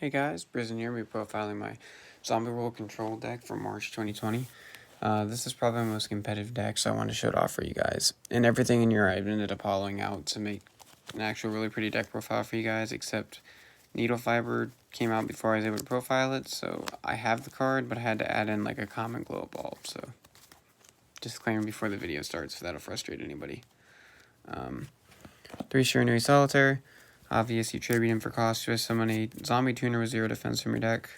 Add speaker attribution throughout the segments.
Speaker 1: Hey guys, Prison here, reprofiling my Zombie World Control deck from March 2020. This is probably my most competitive deck, so I want to show it off for you guys. And everything in here I've ended up hollowing out to make an actual really pretty deck profile for you guys, except Needle Fiber came out before I was able to profile it, so I have the card, but I had to add in like a common glow bulb, so disclaimer before the video starts, if that'll frustrate anybody. 3 Shurinui Solitaire. Obvious, you tribute him for cost to summon a zombie tuner with 0 defense from your deck.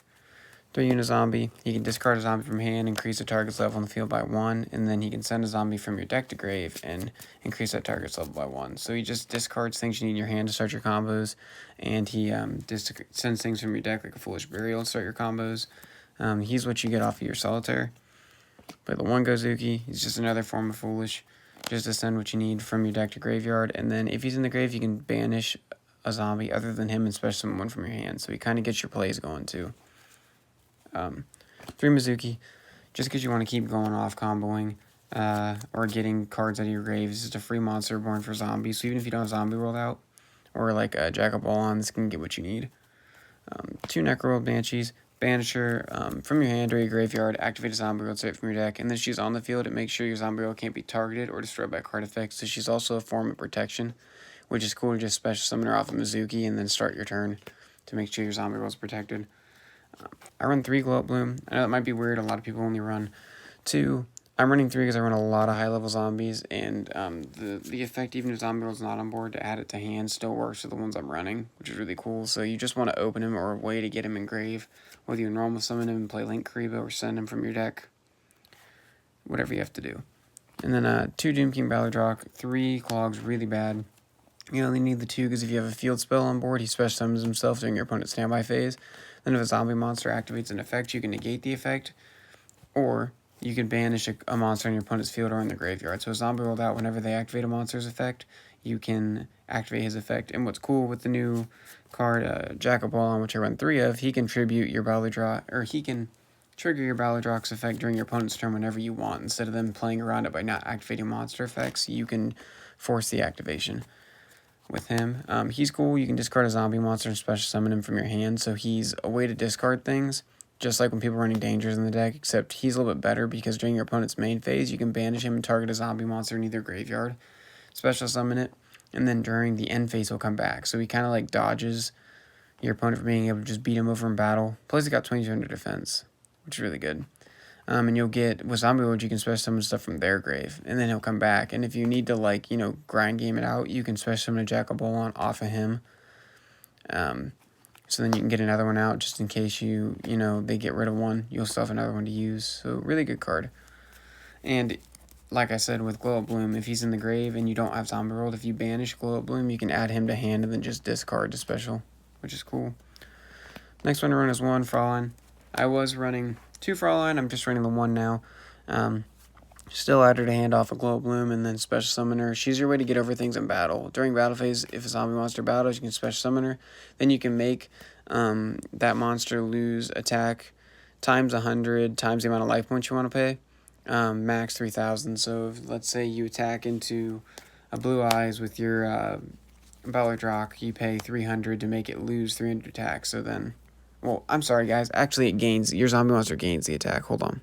Speaker 1: 3 unit zombie. You can discard a zombie from hand, increase the target's level on the field by 1, and then he can send a zombie from your deck to grave and increase that target's level by 1. So he just discards things you need in your hand to start your combos, and he sends things from your deck like a Foolish Burial to start your combos. He's what you get off of your Solitaire. But the 1 Gozuki, he's just another form of Foolish. Just to send what you need from your deck to graveyard, and then if he's in the grave, you can banish a zombie other than him and special summon one from your hand, so he kind of gets your plays going too. 3 Mizuki, just because you want to keep going off comboing or getting cards out of your grave. This is a free monster born for zombies, so even if you don't have zombie rolled out, or like a Jack of All On, this can get what you need. 2 Necro Banshees, Banisher from your hand or your graveyard, activate a zombie roll straight from your deck, and then she's on the field. It makes sure your zombie roll can't be targeted or destroyed by card effects, so she's also a form of protection, which is cool to just special summon her off of Mizuki and then start your turn to make sure your zombie roll is protected. I run 3 Glow Up Bloom. I know that might be weird, a lot of people only run 2. I'm running 3 because I run a lot of high-level zombies, and the effect, even if zombie roll's not on board, to add it to hand still works for the ones I'm running, which is really cool. So you just want to open him or a way to get him in grave, whether you normal summon him and play Link Karibo or send him from your deck, whatever you have to do. And then 2 Doom King Ballardrock, 3 Clogs, really bad. You only need the 2 because if you have a field spell on board, he special summons himself during your opponent's standby phase. Then if a zombie monster activates an effect, you can negate the effect, or you can banish a monster in your opponent's field or in the graveyard. So a zombie rolled out, whenever they activate a monster's effect, you can activate his effect. And what's cool with the new card, Jack of All On, which I run 3 of, he can tribute your Ballardrock, or he can trigger your Ballardrock's effect during your opponent's turn whenever you want. Instead of them playing around it by not activating monster effects, you can force the activation with him. He's cool. You can discard a zombie monster and special summon him from your hand, so he's a way to discard things, just like when people are running dangers in the deck, except he's a little bit better because during your opponent's main phase, you can banish him and target a zombie monster in either graveyard, special summon it, and then during the end phase, he'll come back. So he kind of like dodges your opponent from being able to just beat him over in battle. Plus, he got 2200 defense, which is really good. And you'll get, with Zombie Lord, you can special summon stuff from their grave, and then he'll come back. And if you need to, like, grind game it out, you can special summon a Jack of All On off of him. So then you can get another one out just in case they get rid of one. You'll still have another one to use. So, really good card. And, like I said, with Glow Up Bloom, if he's in the grave and you don't have Zombie World, if you banish Glow Up Bloom, you can add him to hand and then just discard to special, which is cool. Next one to run is 1 Fraulein. I was running 2 Fraulein, I'm just running the 1 now. Still add her to hand off a Glow Bloom and then special summon her. She's your way to get over things in battle. During battle phase, if a zombie monster battles, you can special summon her. Then you can make that monster lose attack times 100 times the amount of life points you want to pay. Max 3,000. So if, let's say you attack into a Blue Eyes with your Ballardrock, you pay 300 to make it lose 300 attack. So then, well, I'm sorry guys, actually it gains, your zombie monster gains the attack. Hold on.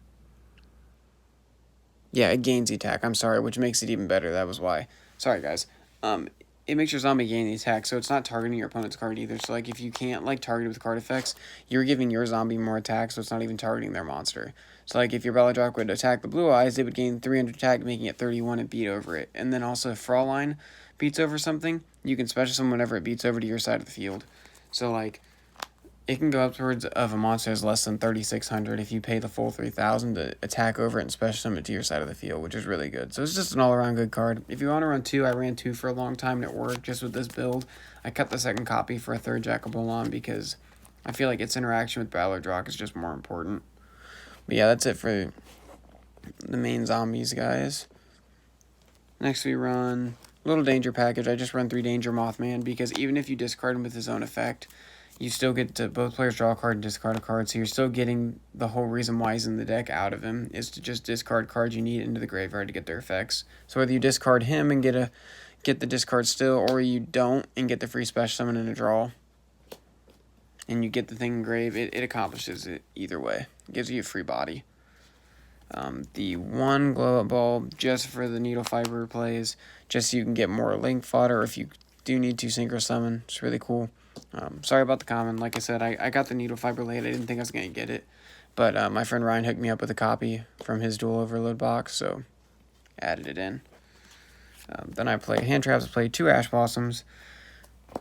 Speaker 1: Yeah, it gains the attack. I'm sorry, which makes it even better. That was why. Sorry, guys. It makes your zombie gain the attack, so it's not targeting your opponent's card either. So, like, if you can't, target it with card effects, you're giving your zombie more attack, so it's not even targeting their monster. So, like, if your Ballardrock would attack the Blue Eyes, they would gain 300 attack, making it 31 and beat over it. And then also, if Fraulein beats over something, you can special summon whenever it beats over to your side of the field. So, like, it can go upwards of a monster that's less than 3,600 if you pay the full 3,000 to attack over it and special summon it to your side of the field, which is really good. So it's just an all-around good card. If you want to run 2, I ran 2 for a long time and it worked just with this build. I cut the second copy for a 3rd Jack of All On because I feel like its interaction with Ballardrock is just more important. But yeah, that's it for the main zombies, guys. Next we run Little Danger Package. I just run 3 Danger Mothman because even if you discard him with his own effect, you still get to both players draw a card and discard a card, so you're still getting the whole reason why he's in the deck out of him is to just discard cards you need into the graveyard to get their effects. So whether you discard him and get the discard still, or you don't and get the free special summon in a draw, and you get the thing engraved, it accomplishes it either way. It gives you a free body. The one glow up ball just for the needle fiber plays, just so you can get more link fodder if you do need to synchro summon. It's really cool. Sorry about the common. Like I said, I got the needle fiber late. I didn't think I was going to get it. But my friend Ryan hooked me up with a copy from his dual overload box, so added it in. Then I play hand traps. I play 2 Ash Blossoms,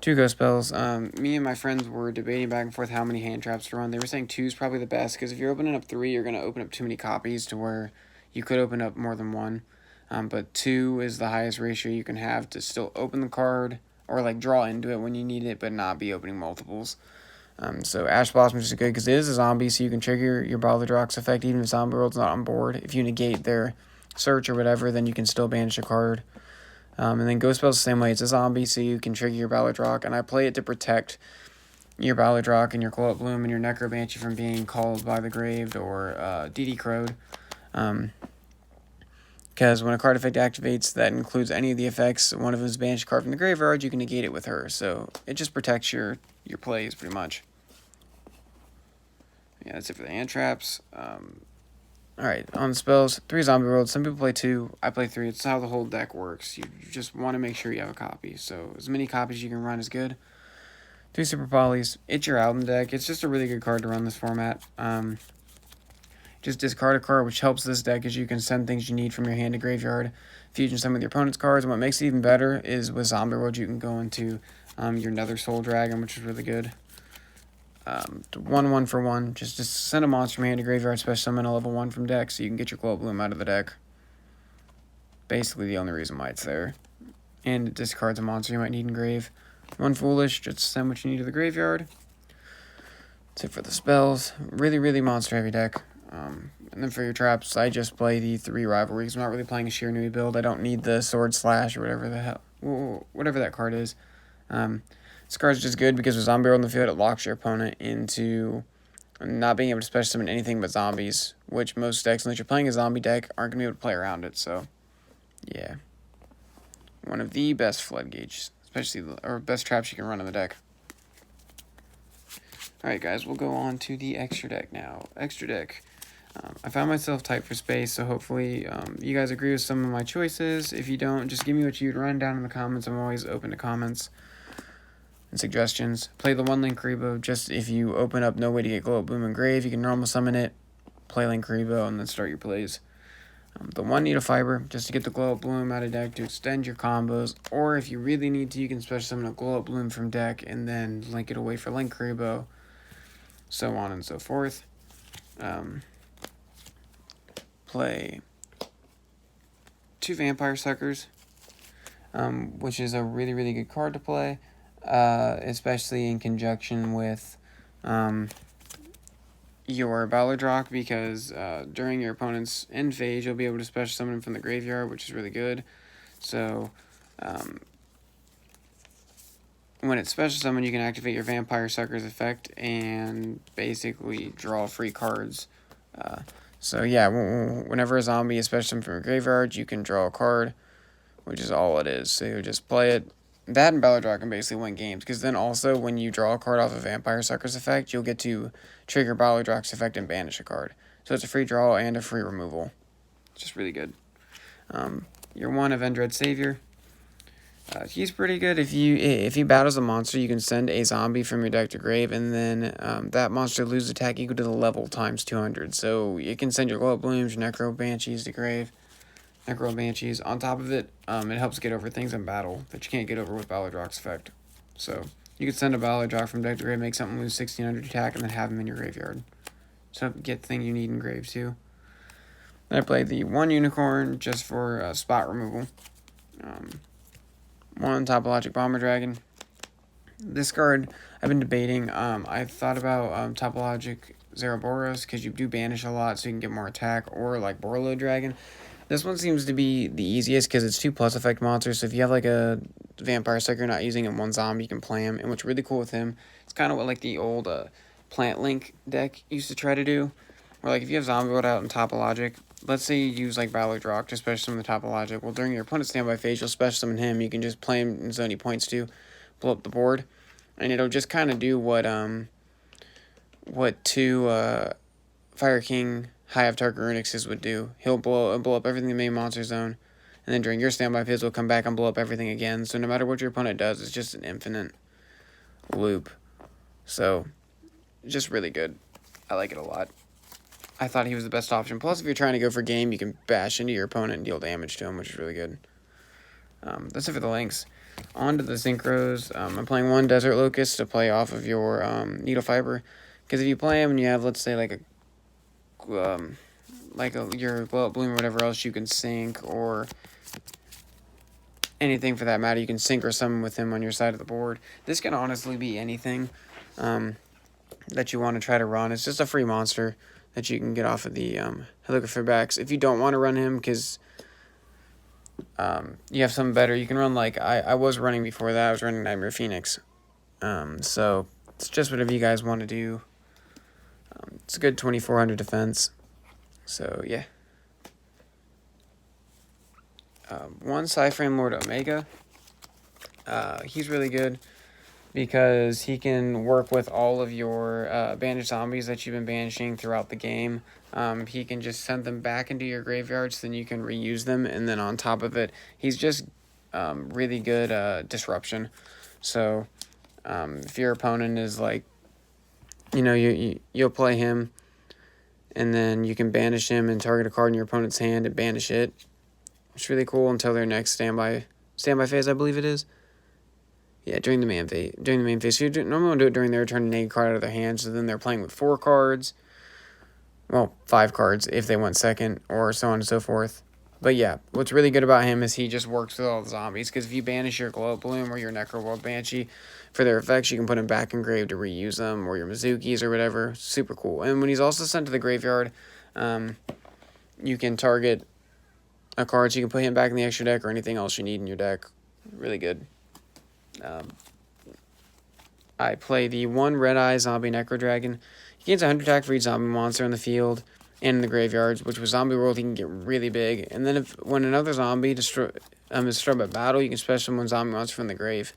Speaker 1: 2 Ghost Spells. Me and my friends were debating back and forth how many hand traps to run. They were saying 2 is probably the best, because if you're opening up 3, you're going to open up too many copies to where you could open up more than 1. But 2 is the highest ratio you can have to still open the card, or like draw into it when you need it, but not be opening multiples. So Ash Blossom is just good because it is a zombie, so you can trigger your Balladrox effect even if Zombie World's not on board. If you negate their search or whatever, then you can still banish a card. And then Ghost Spell's the same way. It's a zombie, so you can trigger your Balladrox, and I play it to protect your Balladrox and your Glow Up Bloom and your Necro Banshee from being called by the Graved or DD Crowed. Because when a card effect activates that includes any of the effects, one of them is banished a card from the graveyard, you can negate it with her. So it just protects your plays pretty much. Yeah, that's it for the hand traps. Alright, on the spells, 3 Zombie Worlds. Some people play 2, I play 3. It's how the whole deck works. You just want to make sure you have a copy. So as many copies you can run is good. 3 Super Polys. It's your album deck. It's just a really good card to run this format. Just discard a card, which helps this deck as you can send things you need from your hand to graveyard, fusion some of your opponent's cards. And what makes it even better is with Zombie World, you can go into your Nether Soul Dragon, which is really good. 1/1 for 1. Just send a monster from hand to graveyard, special summon a level 1 from deck, so you can get your Glow Bloom out of the deck. Basically the only reason why it's there. And it discards a monster you might need in grave. 1 Foolish, just send what you need to the graveyard. That's it for the spells. Really, really monster heavy deck. And then for your traps, I just play the 3 Rivalries. I'm not really playing a Sheer Nui build. I don't need the Sword Slash or whatever that card is. This card's just good because with Zombie World on the field, it locks your opponent into not being able to special summon anything but zombies, which most decks, unless you're playing a zombie deck, aren't going to be able to play around it. So, yeah. One of the best floodgates, or best traps you can run in the deck. Alright guys, we'll go on to the extra deck now. Extra deck. I found myself tight for space, so hopefully you guys agree with some of my choices. If you don't, just give me what you'd run down in the comments. I'm always open to comments and suggestions. Play the 1 Linkuriboh. Just if you open up no way to get Glow Up Bloom and Grave, you can normal summon it, play Linkuriboh, and then start your plays. The 1 Needle Fiber, just to get the Glow Up Bloom out of deck to extend your combos, or if you really need to, you can special summon a Glow Up Bloom from deck and then link it away for Linkuriboh, so on and so forth. Play 2 Vampire Suckers, which is a really, really good card to play, especially in conjunction with your Balladrox, because during your opponent's end phase, you'll be able to special summon him from the graveyard, which is really good. So, when it's special summon, you can activate your Vampire Sucker's effect and basically draw free cards. So yeah, whenever a zombie is special summoned from a graveyard, you can draw a card, which is all it is. So you just play it. That and Balladrox can basically win games, because then also when you draw a card off of Vampire Sucker's effect, you'll get to trigger Balladrox's effect and banish a card. So it's a free draw and a free removal. It's just really good. Your 1 Undead Savior. He's pretty good. If he battles a monster, you can send a zombie from your deck to grave, and then that monster loses attack equal to the level times 200. So you can send your Glow Up Blooms, your Necro Banshees to grave. Necro Banshees. On top of it, it helps get over things in battle that you can't get over with Balladrox's effect. So you can send a Balladrox from deck to grave, make something lose 1600 attack, and then have him in your graveyard. So get the thing you need in grave too. Then I played the 1 Unicorn just for spot removal. 1 Topologic Bomber Dragon. This card, I've been debating. I thought about Topologic Zeraboros, because you do banish a lot, so you can get more attack, or like Borlo Dragon. This one seems to be the easiest, because it's 2+ effect monsters, so if you have like a Vampire Sucker not using it 1 zombie, you can play him, and what's really cool with him, it's kind of what like the old Plant Link deck used to try to do, where like if you have Zombie World out in Topologic, let's say you use like Balladrox to special summon the Topologic. Well, during your opponent's standby phase, you'll special summon him. You can just play him in zone he points to, blow up the board, and it'll just kind of do what what 2 Fire King High of Target Runixes would do. He'll blow up everything in the main monster zone, and then during your standby phase, will come back and blow up everything again. So no matter what your opponent does, it's just an infinite loop. So, just really good. I like it a lot. I thought he was the best option. Plus, if you're trying to go for game, you can bash into your opponent and deal damage to him, which is really good. That's it for the links. On to the synchros. I'm playing one Desert Locust to play off of your Needle Fiber. Because if you play him and you have, let's say, your Glow Up Bloom or whatever else, you can sync, or anything for that matter. You can sync or summon with him on your side of the board. This can honestly be anything that you want to try to run. It's just a free monster that you can get off of the Holographer backs. If you don't want to run him because you have something better, you can run like I was running before that. I was running Nightmare Phoenix. So it's just whatever you guys want to do. It's a good 2400 defense. So yeah. One Cyframe Lord Omega. He's really good because he can work with all of your banished zombies that you've been banishing throughout the game. He can just send them back into your graveyard so then you can reuse them. And then on top of it, he's just really good disruption. So if your opponent is like, you'll play him, and then you can banish him and target a card in your opponent's hand and banish it. It's really cool until their next standby phase, I believe it is. Yeah, during the main phase. So you normally do it during their turn to neg a card out of their hand, so then they're playing with 4 cards. Well, 5 cards if they want second, or so on and so forth. But yeah, what's really good about him is he just works with all the zombies, because if you banish your Glow Up Bloom or your Necro World Banshee for their effects, you can put them back in grave to reuse them, or your Mizukis or whatever. Super cool. And when he's also sent to the graveyard, you can target a card, so you can put him back in the extra deck or anything else you need in your deck. Really good. I play the 1 Red Eye Zombie Necro Dragon. He gains 100 attack for each zombie monster in the field and in the graveyards, which with Zombie World he can get really big. And then when another zombie is destroyed by battle, you can special summon zombie monster from the grave.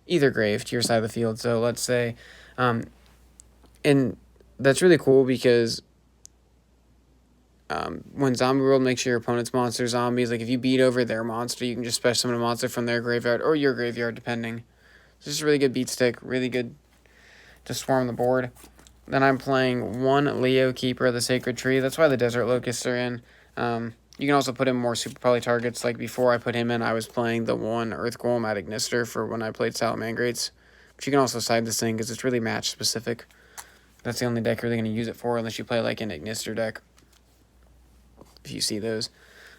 Speaker 1: Either grave to your side of the field. So let's say, and that's really cool because when Zombie World makes your opponent's monster zombies, like if you beat over their monster, you can just special summon a monster from their graveyard or your graveyard, depending. So it's just a really good beat stick, really good to swarm the board. Then I'm playing 1 Leo Keeper of the Sacred Tree. That's why the Desert Locusts are in. You can also put in more super poly targets. Like before I put him in, I was playing the 1 Earth Golem at Ignister for when I played Salamangrates. But you can also side this thing because it's really match specific. That's the only deck you're really going to use it for unless you play like an Ignister deck. If you see those.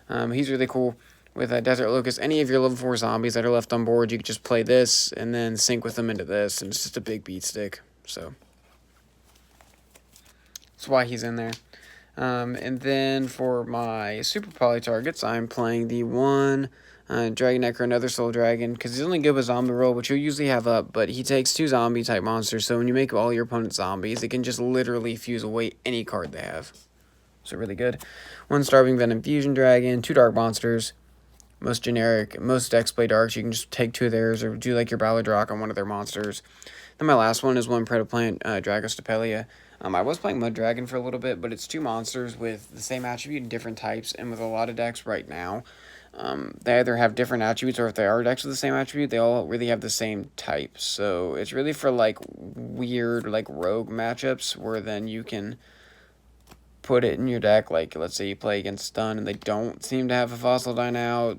Speaker 1: He's really cool with Desert Locust. Any of your level 4 zombies that are left on board, you can just play this and then sync with them into this. And it's just a big beat stick. So that's why he's in there. And then for my super poly targets, I'm playing the 1 Dragon Necro, another Soul Dragon, because he's only good with zombie roll, which you'll usually have up, but he takes 2 zombie type monsters, so when you make all your opponent's zombies, it can just literally fuse away any card they have. So really good. 1 Starving Venom Fusion Dragon, 2 Dark Monsters, most generic, most decks play darks, you can just take 2 of theirs, or do like your Balladrock on one of their monsters. Then my last one is 1 Predaplant Dragostapelia. I was playing Mud Dragon for a little bit, but it's 2 monsters with the same attribute and different types, and with a lot of decks right now, they either have different attributes, or if they are decks with the same attribute, they all really have the same type. So it's really for like weird like rogue matchups, where then you can put it in your deck. Like let's say you play against Stun and they don't seem to have a Fossil Dine out,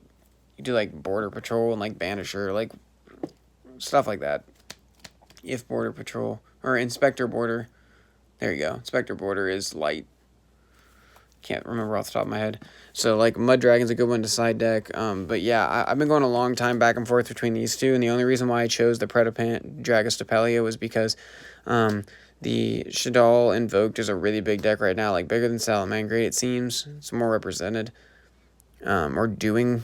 Speaker 1: you do like Border Patrol and like Banisher, like stuff like that. If Border Patrol or Inspector Border. There you go. Inspector Border is light. Can't remember off the top of my head. So, like, Mud Dragon's a good one to side deck. But, yeah, I've been going a long time back and forth between these two. And the only reason why I chose the Predapant Dragostapelia was because the Shaddoll Invoked is a really big deck right now. Like, bigger than Salamangrate, it seems. It's more represented. Or doing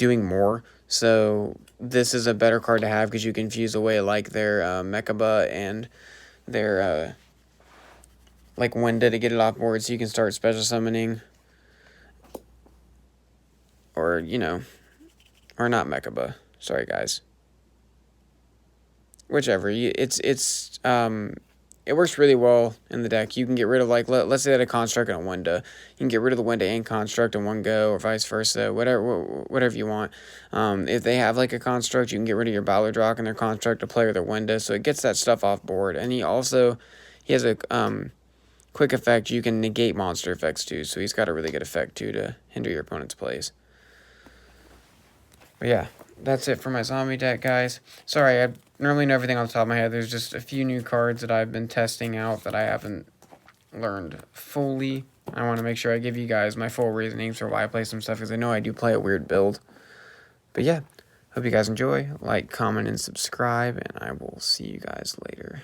Speaker 1: more. So, this is a better card to have because you can fuse away, like, their Mechaba and their... like Wenda to get it off board so you can start special summoning. Or, or not Mechaba. Sorry, guys. Whichever. It's it works really well in the deck. You can get rid of, like, let's say that a construct and a Wenda. You can get rid of the Wenda and construct in one go, or vice versa, whatever you want. If they have, like, a construct, you can get rid of your Ballardrock and their construct to play with their Wenda, so it gets that stuff off board. And he has a quick effect. You can negate monster effects, too, so he's got a really good effect, too, to hinder your opponent's plays. But yeah, that's it for my zombie deck, guys. Sorry, I normally know everything on the top of my head. There's just a few new cards that I've been testing out that I haven't learned fully. I want to make sure I give you guys my full reasonings for why I play some stuff, because I know I do play a weird build. But yeah, hope you guys enjoy. Like, comment, and subscribe, and I will see you guys later.